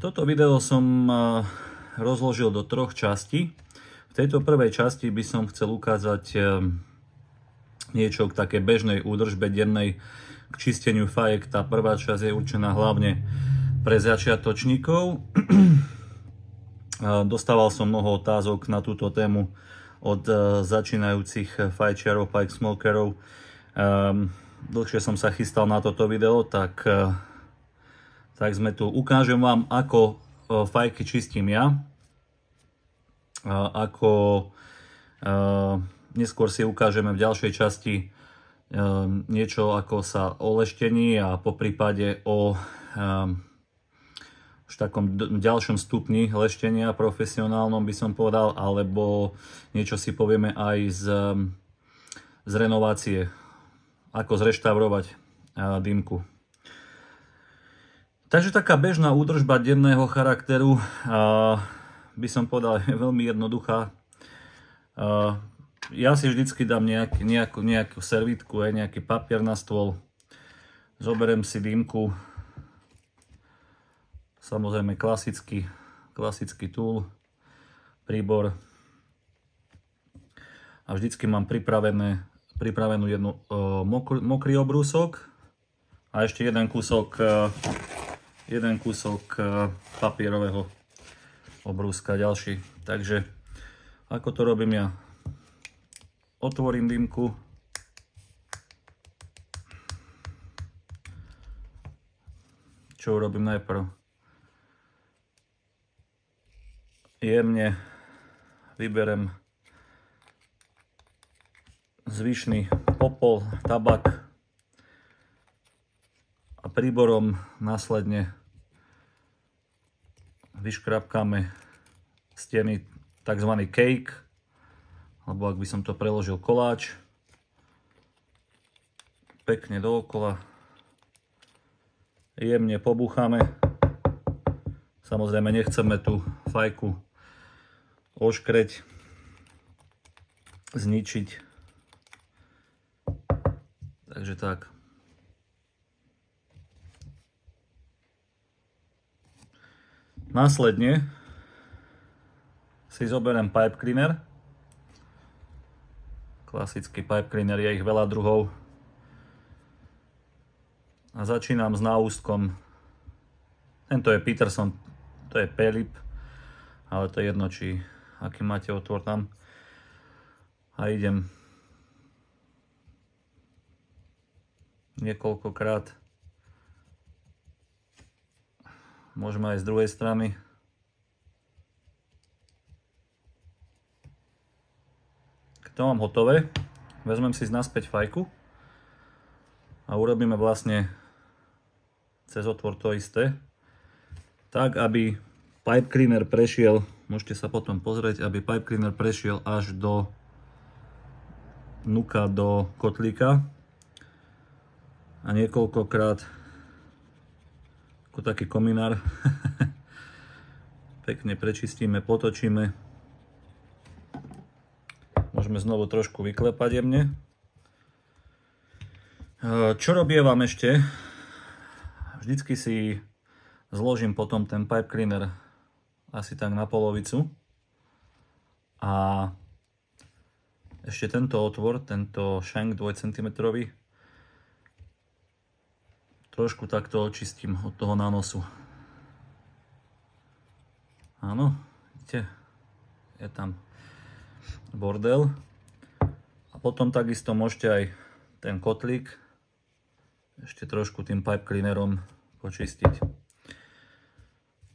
Toto video som rozložil do troch častí. V tejto prvej časti by som chcel ukázať niečo k takej bežnej údržbe dennej k čisteniu fajek. Tá prvá časť je určená hlavne pre začiatočníkov. Dostával som mnoho otázok na túto tému od začínajúcich fajčiarov, pipe smokerov. Dlhšie som sa chystal na toto video, tak sme tu. Ukážem vám, ako fajky čistím ja. Neskôr si ukážeme v ďalšej časti niečo ako sa o leštení a po prípade o v takom ďalšom stupni leštenia profesionálnom by som povedal, alebo niečo si povieme aj z renovácie, ako zreštaurovať dýmku. Takže taká bežná údržba denného charakteru by som povedal je veľmi jednoduchá. Ja si vždycky dám nejakú servítku, nejaký papier na stôl, zoberiem si dýmku, samozrejme klasický túl, príbor a vždycky mám pripravenú jednu mokrý obrúsok a ešte jeden kúsok papierového obrúska ďalší. Takže ako to robím ja? Otvorím dýmku, čo urobím najprv? Jemne vyberem zvyšný popol, tabak a príborom následne vyškrapkáme steny, tzv. Cake, alebo ak by som to preložil, koláč, pekne dookola, jemne pobúchame. Samozrejme nechceme tú fajku oškreť, zničiť, takže tak. Následne si zoberiem pipe cleaner. Klasický pipe cleaner, je ich veľa druhov. A začínam s náústkom. Tento je Peterson, to je P-lip, ale to je jedno, či aký máte otvor tam. A idem niekoľkokrát. Môžeme aj z druhej strany. Keď to mám hotové, vezmem si naspäť fajku a urobíme vlastne cez otvor to isté, tak aby pipe cleaner prešiel, môžete sa potom pozrieť, aby pipe cleaner prešiel až do dnuka, do kotlíka a niekoľkokrát ako taký kominár pekne prečistíme, potočíme. Môžeme znovu trošku vyklepať jemne. Čo robievam ešte? Vždycky si zložím potom ten pipe cleaner asi tak na polovicu. A ešte tento otvor, tento shank 2 cm, trošku takto očistím od toho nánosu. Áno, vidíte? Je tam bordel. A potom takisto môžete aj ten kotlík ešte trošku tým pipe cleanerom počistiť.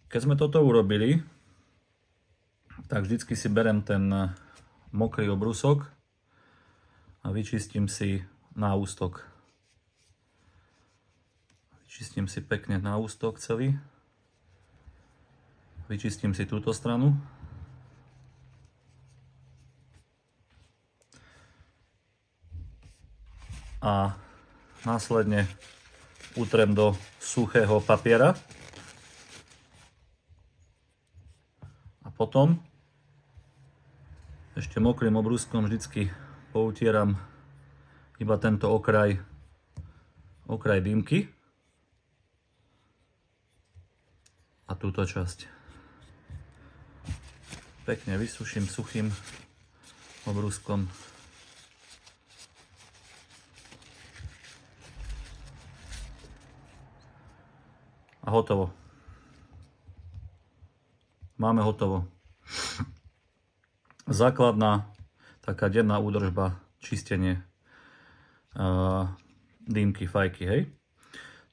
Keď sme toto urobili, tak vždycky si berem ten mokrý obrúsok a vyčistím si náústok. Vyčistím si pekne náústok celý. Vyčistím si túto stranu. A následne utrem do suchého papiera. A potom ešte mokrým obrúskom vždycky poutieram iba tento okraj dýmky. a túto časť. Pekne vysuším suchým obrúskom. A hotovo. Máme hotovo. Základná taká denná údržba, čistenie dýmky, fajky, hej.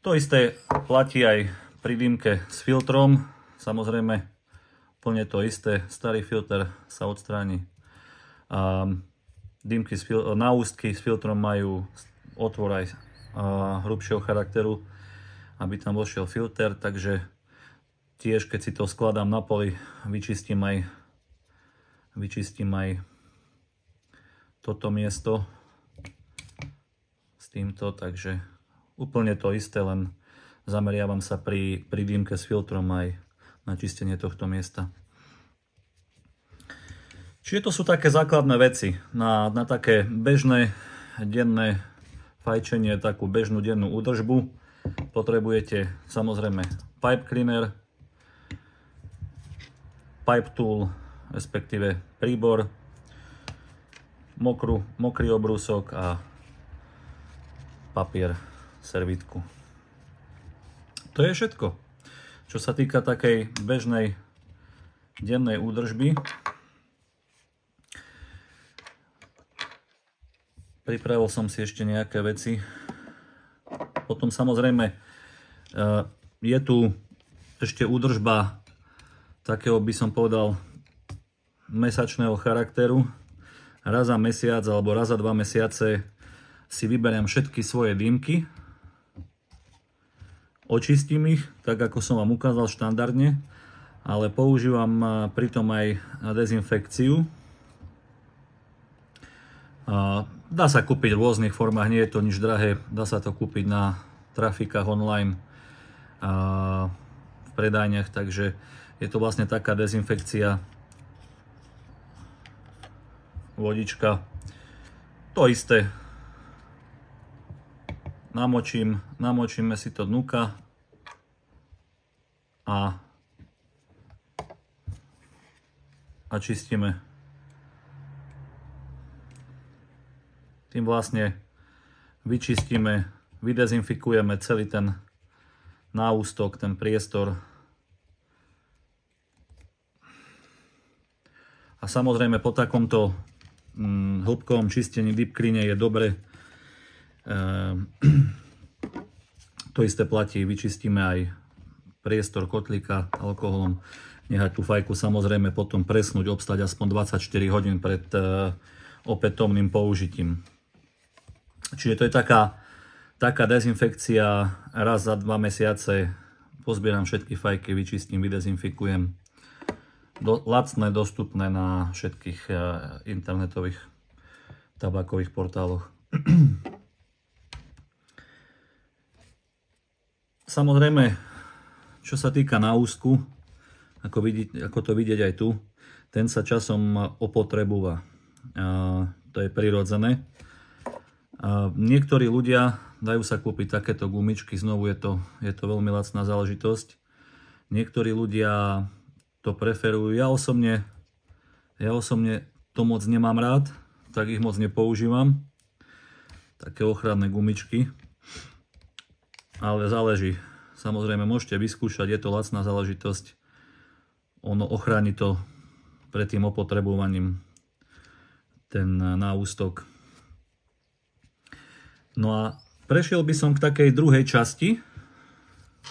To isté platí aj pri dýmke s filtrom. Samozrejme, plne to isté. Starý filter sa odstráni. Dýmky na ústky s filtrom majú otvor aj hrubšieho charakteru, aby tam vošiel filter, takže tiež keď si to skladám na poli, vyčistím aj toto miesto s týmto, takže úplne to isté, len zameriavam sa pri dýmke s filtrom aj na čistenie tohto miesta. Čiže to sú také základné veci na také bežné denné fajčenie, takú bežnú dennú údržbu. Potrebujete samozrejme pipe cleaner, pipe tool, respektíve príbor, mokrý obrúsok a papier, servítku. To je všetko, čo sa týka takej bežnej dennej údržby. Pripravil som si ešte nejaké veci. Potom samozrejme je tu ešte údržba takého, by som povedal, mesačného charakteru. Raz za mesiac alebo raz za 2 mesiace si vyberiem všetky svoje dýmky. Očistím ich, tak ako som vám ukázal štandardne, ale používam pritom aj dezinfekciu. Dá sa kúpiť v rôznych formách, nie je to nič drahé, dá sa to kúpiť na trafikách online, v predajniach, takže je to vlastne taká dezinfekcia, vodička, to isté, namočíme si to dnuka a čistíme. Tým vlastne vyčistíme, vydezinfikujeme celý ten náústok, ten priestor. A samozrejme po takomto hĺbkovom čistení deep cleane je dobre. To isté platí, vyčistíme aj priestor kotlíka alkoholom. Nechať tú fajku samozrejme potom presnúť, obstať aspoň 24 hodín pred opätovným použitím. Čiže to je taká dezinfekcia raz za 2 mesiace. Pozbieram všetky fajky, vyčistím, vydezinfikujem. Lacné, dostupné na všetkých internetových tabakových portáloch. Samozrejme, čo sa týka náústku, ako to vidieť aj tu, ten sa časom opotrebúva. To je prirodzené. Niektorí ľudia dajú sa kúpiť takéto gumičky, znovu je to veľmi lacná záležitosť. Niektorí ľudia to preferujú. Ja osobne to moc nemám rád, tak ich moc nepoužívam. Také ochranné gumičky. Ale záleží. Samozrejme môžete vyskúšať, je to lacná záležitosť. Ono ochráni to pred tým opotrebovaním ten náústok. No a prešiel by som k takej druhej časti.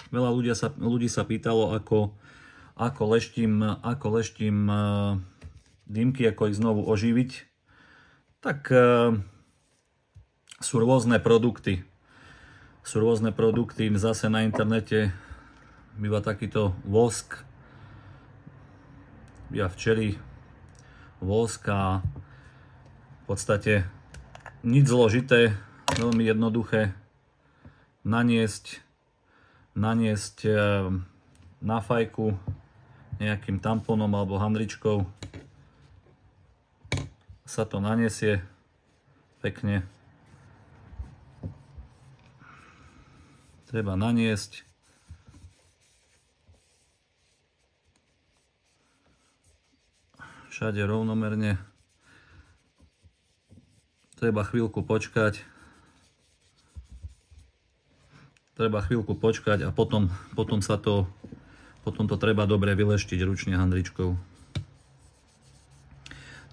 Veľa ľudí sa pýtalo, ako leštím dýmky, ako ich znovu oživiť. Tak sú rôzne produkty. Zase na internete býva takýto vosk. Býva včely vosk a v podstate nič zložité. Veľmi jednoduché naniesť na fajku nejakým tampónom alebo handričkou. Sa to naniesie pekne. Treba naniesť. všade rovnomerne. Treba chvíľku počkať. A potom to treba dobre vyleštiť ručne handričkou.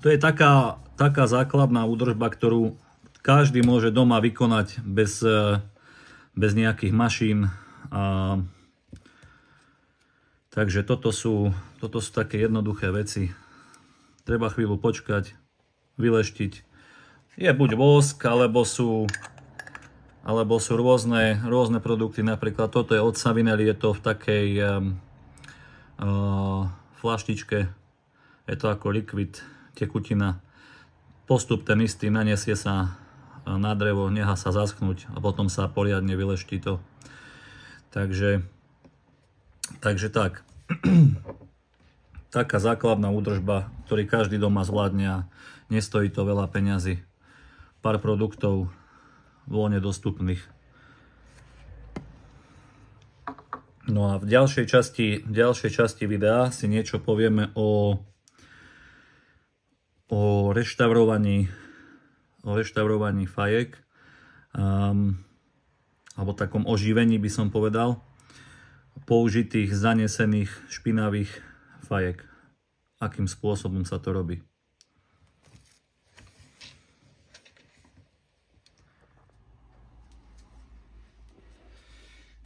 To je taká základná údržba, ktorú každý môže doma vykonať bez nejakých mašín. Takže toto sú také jednoduché veci. Treba chvíľu počkať, vyleštiť. Je buď vosk, alebo sú rôzne produkty. Napríklad toto je od Savinelli, je to v takej flaštičke. Je to ako likvid, tekutina. Postup ten istý, naniesie sa na drevo, nechá sa zaschnúť a potom sa poriadne vyleští to. Takže tak. Taká základná údržba, ktorý každý doma zvládne a nestojí to veľa peňazí. Pár produktov voľne dostupných. No a v ďalšej časti videa si niečo povieme o reštaurovaní fajek, alebo takom oživení by som povedal, použitých, zanesených, špinavých fajek. Akým spôsobom sa to robí.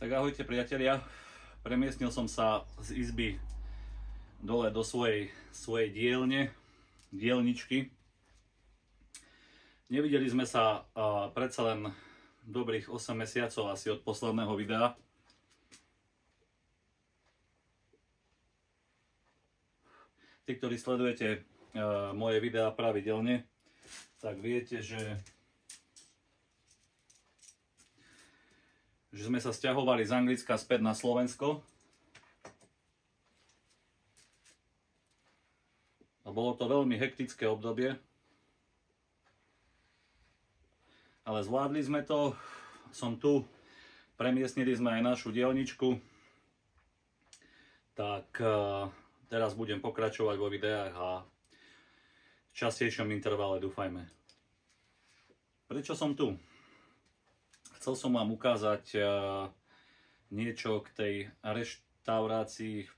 Tak ahojte priatelia, premiestnil som sa z izby dole do svojej dielničky. Nevideli sme sa predsa len dobrých 8 mesiacov asi od posledného videa. Tí, ktorí sledujete moje videá pravidelne, tak viete, že sme sa sťahovali z Anglicka späť na Slovensko. A bolo to veľmi hektické obdobie. Ale zvládli sme to. Som tu. Premiestnili sme aj našu dielničku. Tak teraz budem pokračovať vo videách a v častejšom intervale, dúfajme. Prečo som tu? Chcel som vám ukázať niečo k tej reštaurácii, k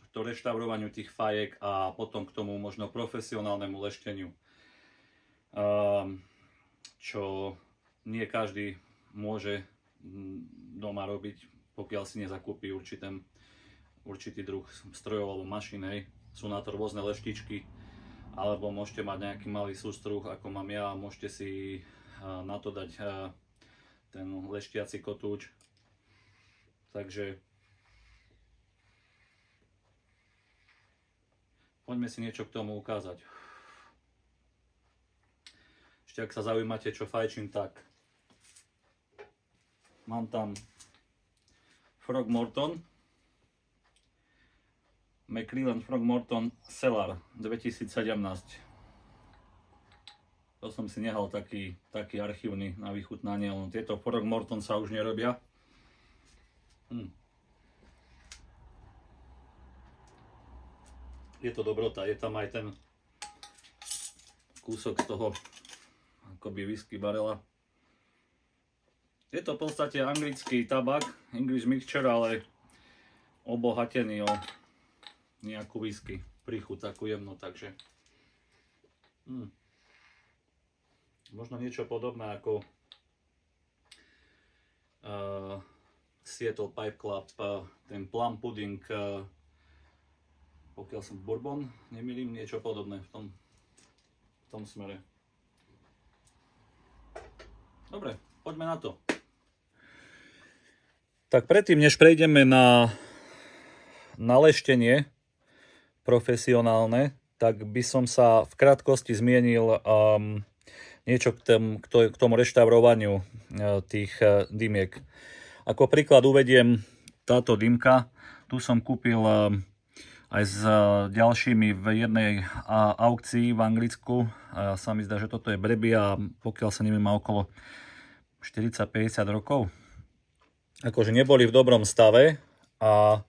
reštaurovaniu tých fajek a potom k tomu možno profesionálnemu lešteniu, čo nie každý môže doma robiť, pokiaľ si nezakúpi určitý druh strojov alebo mašín. Sú na to rôzne leštičky, alebo môžete mať nejaký malý sústruh, ako mám ja, a môžete si na to dať ten leštiaci kotúč. Takže poďme si niečo k tomu ukázať. Ešte ak sa zaujímate, čo fajčím, tak mám tam Frogmorton, McClelland Frogmorton Cellar 2017. To som si nehal taký archívny na vychutnanie, len tieto Frogmorton sa už nerobia. Je to dobrota, je tam aj ten kúsok z toho akoby whisky barela. Je to v podstate anglický tabak, English mixture, ale obohatený o nejakú whisky, príchuť takú jemnú, takže možno niečo podobné ako Seattle Pipe Club, ten plum pudding, pokiaľ som bourbon, nemýlim, niečo podobné v tom smere. Dobre, poďme na to. Tak predtým, než prejdeme na leštenie profesionálne, tak by som sa v krátkosti zmienil niečo k tomu reštaurovaniu tých dymiek. Ako príklad uvediem táto dymka. Tu som kúpil aj s ďalšími v jednej aukcii v Anglicku. Sa mi zdá, že toto je Breby a pokiaľ sa neviem, má okolo 40-50 rokov. Akože neboli v dobrom stave a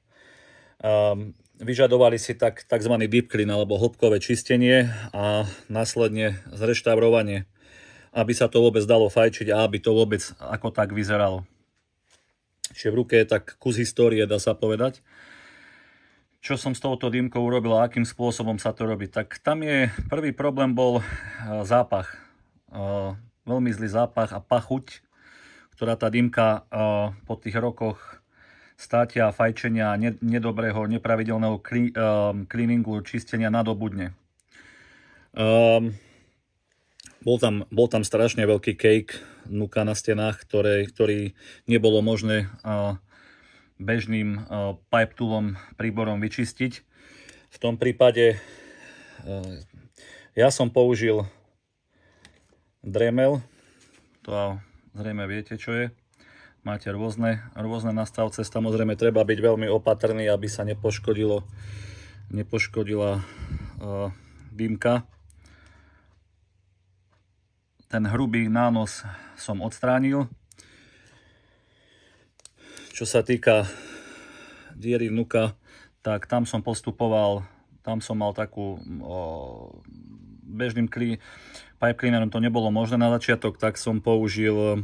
vyžadovali si tzv. Deep clean alebo hĺbkové čistenie a následne zreštaurovanie, aby sa to vôbec dalo fajčiť a aby to vôbec ako tak vyzeralo. Čiže v ruke je tak kus histórie, dá sa povedať. Čo som s touto dýmkou urobil a akým spôsobom sa to robí. Tak tam je, prvý problém bol zápach. Veľmi zlý zápach a pachuť, ktorá tá dýmka po tých rokoch státia, fajčenia, nedobrého, nepravidelného cleaningu, čistenia nadobudne. Bol tam strašne veľký cake nuka na stenách, ktorý nebolo možné bežným pipe toolom, príborom vyčistiť. V tom prípade ja som použil Dremel, to zrejme viete, čo je. Máte rôzne nastavce, samozrejme treba byť veľmi opatrný, aby sa nepoškodila dýmka. Ten hrubý nános som odstránil. Čo sa týka diery vnuka, tak tam som postupoval, tam som mal takú bežným pipe cleanerom to nebolo možné na začiatok, tak som použil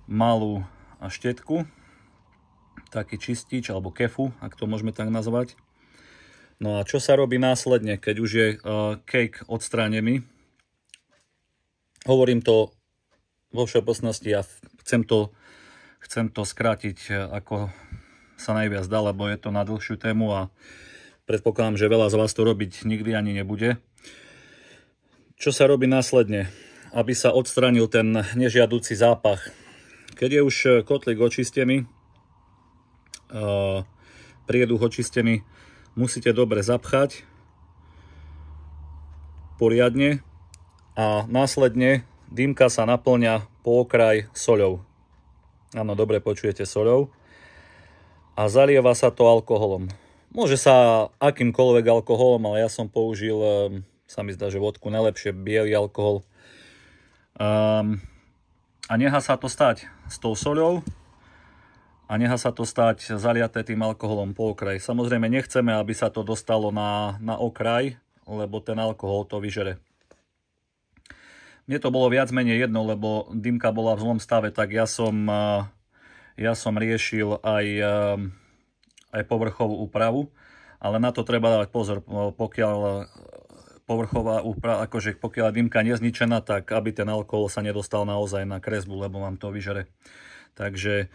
malú štetku, taký čistič alebo kefu, ak to môžeme tak nazvať. No a čo sa robí následne, keď už je cake odstránený? Hovorím to vo všeobecnosti a chcem to skrátiť ako sa najviac dá, lebo je to na dlhšiu tému a predpokladám, že veľa z vás to robiť nikdy ani nebude. Čo sa robí následne? Aby sa odstránil ten nežiaducí zápach. Keď je už kotlík očistený, prieduch očistený, musíte dobre zapchať poriadne a následne dýmka sa naplňa po okraj soľou. Áno, dobre počujete, soľou. A zalieva sa to alkoholom. Môže sa akýmkoľvek alkoholom, ale ja som použil, sa mi zdá, že vodku, najlepšie biely alkohol. A nechá sa to stať s tou soľou a nechá sa to stať zaliaté tým alkoholom po okraj. Samozrejme nechceme, aby sa to dostalo na okraj, lebo ten alkohol to vyžere. Mne to bolo viac menej jedno, lebo dýmka bola v zlom stave, tak ja som riešil aj povrchovú úpravu, ale na to treba dávať pozor, pokiaľ povrchová úprava, akože pokiaľ je dýmka nezničená, tak aby ten alkohol sa nedostal naozaj na kresbu, lebo vám to vyžere. Takže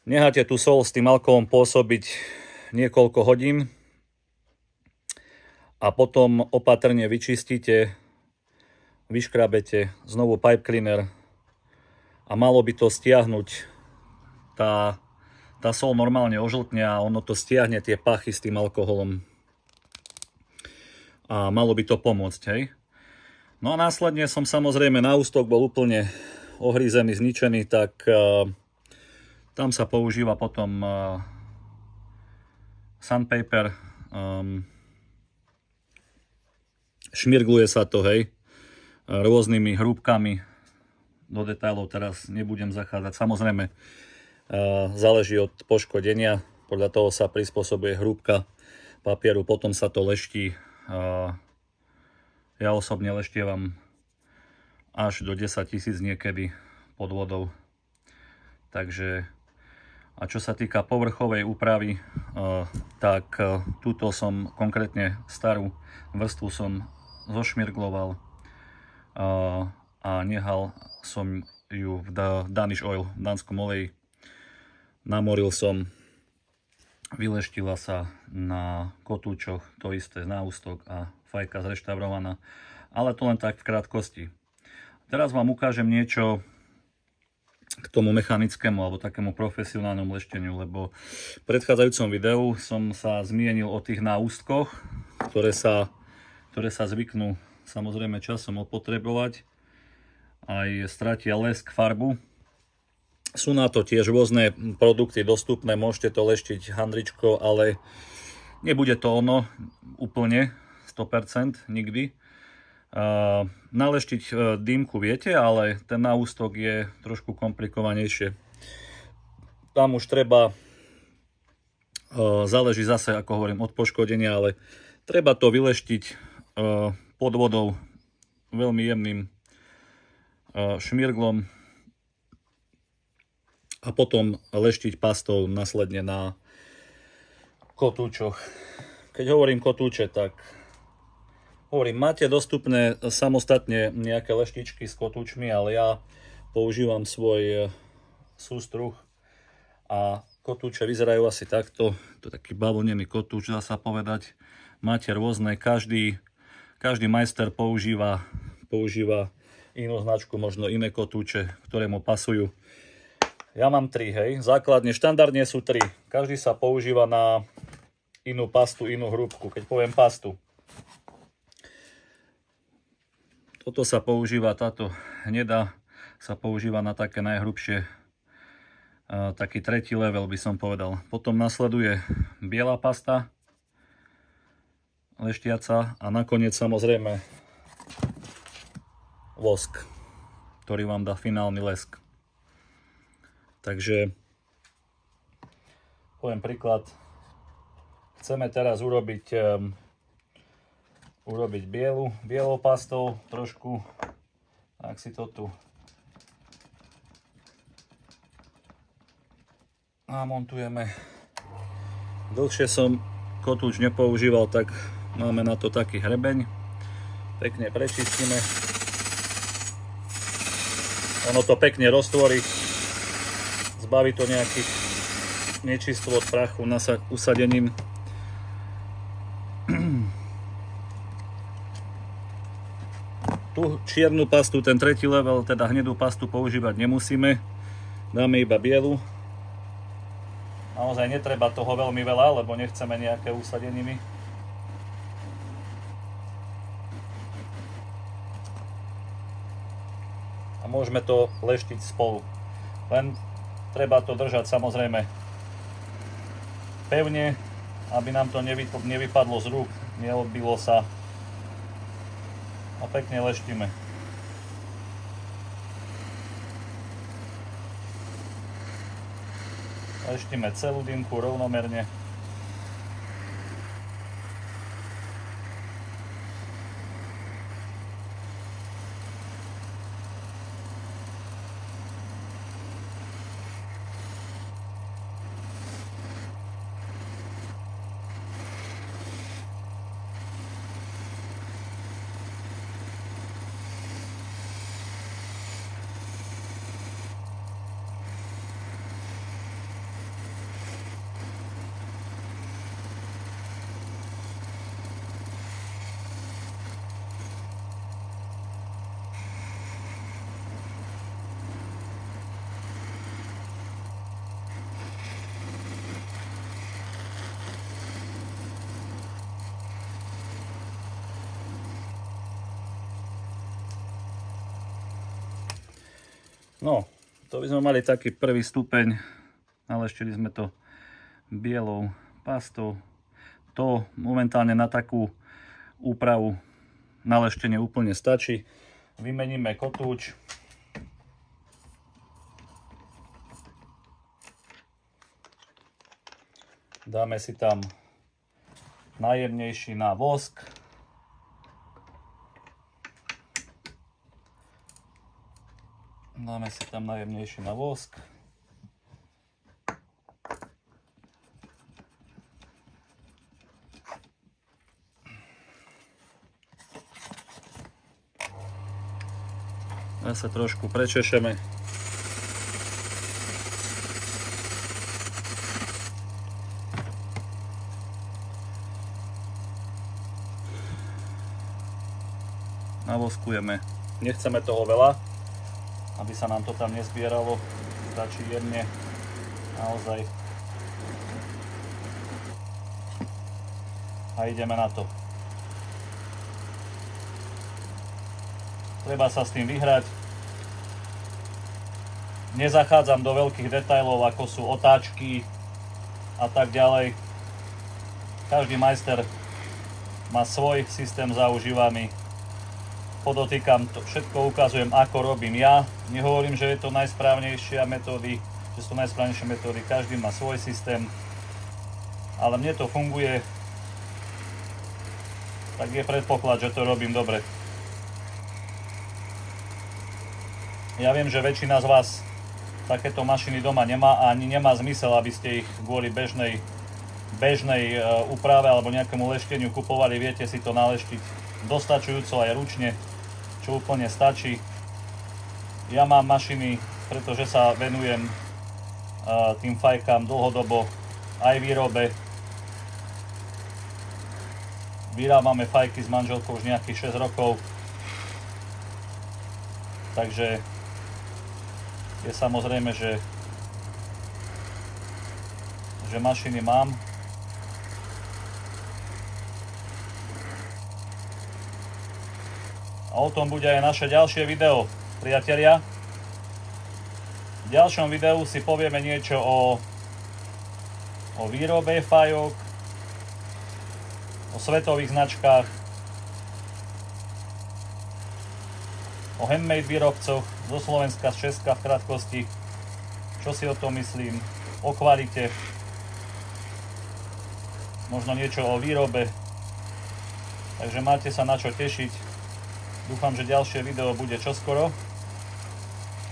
necháte tú soľ s tým alkoholom pôsobiť niekoľko hodín a potom opatrne vyčistíte, vyškrabete, znovu pipe cleaner a malo by to stiahnuť. Tá soľ normálne ožltne a ono to stiahne tie pachy s tým alkoholom. A malo by to pomôcť, hej. No a následne som samozrejme na ústok bol úplne ohrízený, zničený, tak tam sa používa potom sandpaper, šmirgluje sa to, hej, rôznymi hrúbkami. Do detailov teraz nebudem zachádzať. Samozrejme záleží od poškodenia, podľa toho sa prispôsobuje hrúbka papieru, potom sa to leští. Ja osobne leštievam až do 10 000 niekedy pod vodou. Takže, a čo sa týka povrchovej úpravy, tak túto som konkrétne starú vrstvu som zošmirgloval a nehal som ju v Danish oil, v dánskom oleji. Namoril som, vyleštila sa na kotúčoch, to isté na ústok a fajka zreštaurovaná, ale to len tak v krátkosti. Teraz vám ukážem niečo k tomu mechanickému alebo takému profesionálnemu lešteniu, lebo v predchádzajúcom videu som sa zmienil o tých náústkoch, ktoré sa zvyknú samozrejme časom opotrebovať, aj stratia lesk, farbu. Sú na to tiež rôzne produkty dostupné, môžete to leštiť handričkou, ale nebude to ono úplne 100% nikdy. Naleštiť dýmku viete, ale ten náústok je trošku komplikovanejšie. Tam už treba Záleží zase, ako hovorím, od poškodenia, ale treba to vyleštiť pod vodou veľmi jemným šmirglom a potom leštiť pastou následne na kotúčoch. Keď hovorím kotúče, tak hovorím, máte dostupné samostatne nejaké leštičky s kotúčmi, ale ja používam svoj sústruh a kotúče vyzerajú asi takto. To je taký bavlnený kotúč, dá sa povedať. Máte rôzne, každý majster používa inú značku, možno iné kotúče, ktoré mu pasujú. Ja mám 3, hej. Základne, štandardne sú 3. Každý sa používa na inú pastu, inú hrúbku. Keď poviem pastu. Toto sa používa, táto hnedá sa používa na také najhrubšie, taký 3. level by som povedal. Potom nasleduje biela pasta, leštiaca a nakoniec samozrejme vosk, ktorý vám dá finálny lesk. Takže poviem príklad. Chceme teraz urobiť bielou pastou trošku. Tak si to tu namontujeme. Dlhšie som kotúč nepoužíval, tak máme na to taký hrebeň. Pekne prečistíme. Ono to pekne roztvorí. Zbaví to nejakých nečistôt, prachu usadením. Tu čiernu pastu, ten 3. level, teda hnedú pastu používať nemusíme. Dáme iba bielu. Naozaj netreba toho veľmi veľa, lebo nechceme nejaké usadeniny. A môžeme to leštiť spolu. Len treba to držať samozrejme pevne, aby nám to nevypadlo z rúk, neodbilo sa. A pekne leštíme. Leštíme celú dynku rovnomerne. No, to by sme mali taký prvý stupeň. Naleštili sme to bielou pastou. To momentálne na takú úpravu naleštenie úplne stačí. Vymeníme kotúč. Dáme si tam najjemnejší na vosk. Dáme si tam najjemnejší na vosk. Zase trošku prečešeme. Navoskujeme. Nechceme toho veľa, aby sa nám to tam nezbieralo. Stačí jemne, naozaj. A ideme na to. Treba sa s tým vyhrať. Nezachádzam do veľkých detailov, ako sú otáčky a tak ďalej. Každý majster má svoj systém zaužívaný. Podotýkam, to všetko ukazujem, ako robím ja. Nehovorím, že je to najsprávnejšia metódy, že sú najsprávnejšie metódy. Každý má svoj systém. ale mne to funguje, tak je predpoklad, že to robím dobre. Ja viem, že väčšina z vás takéto mašiny doma nemá a ani nemá zmysel, aby ste ich kvôli bežnej úprave alebo nejakému lešteniu kupovali. Viete si to naleštiť dostačujúco aj ručne, čo úplne stačí. Ja mám mašiny, pretože sa venujem tým fajkám dlhodobo, aj výrobe. Vyrábame fajky s manželkou už nejakých 6 rokov, takže je samozrejme, že mašiny mám. A o tom bude aj naše ďalšie video, priatelia. V ďalšom videu si povieme niečo o výrobe fajok, o svetových značkách, o handmade výrobcoch zo Slovenska, z Česka v krátkosti, čo si o tom myslím, o kvalite, možno niečo o výrobe, takže máte sa na čo tešiť. Dúfam, že ďalšie video bude čoskoro,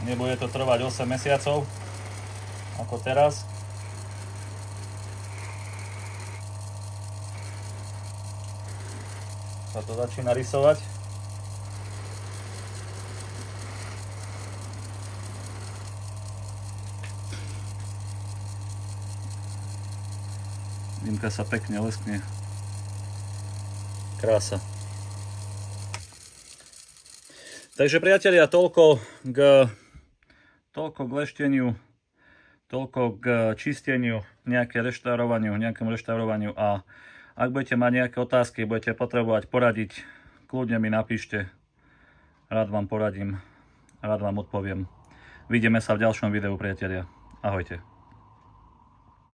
nebude to trvať 8 mesiacov, ako teraz. Sa to začína rysovať. Dymka sa pekne leskne. Krása. Takže priatelia, toľko k lešteniu, toľko k čisteniu, nejakému reštaurovaniu, a ak budete mať nejaké otázky, budete potrebovať poradiť, kľudne mi napíšte, rád vám poradím, rád vám odpoviem. Vidíme sa v ďalšom videu, priatelia. Ahojte.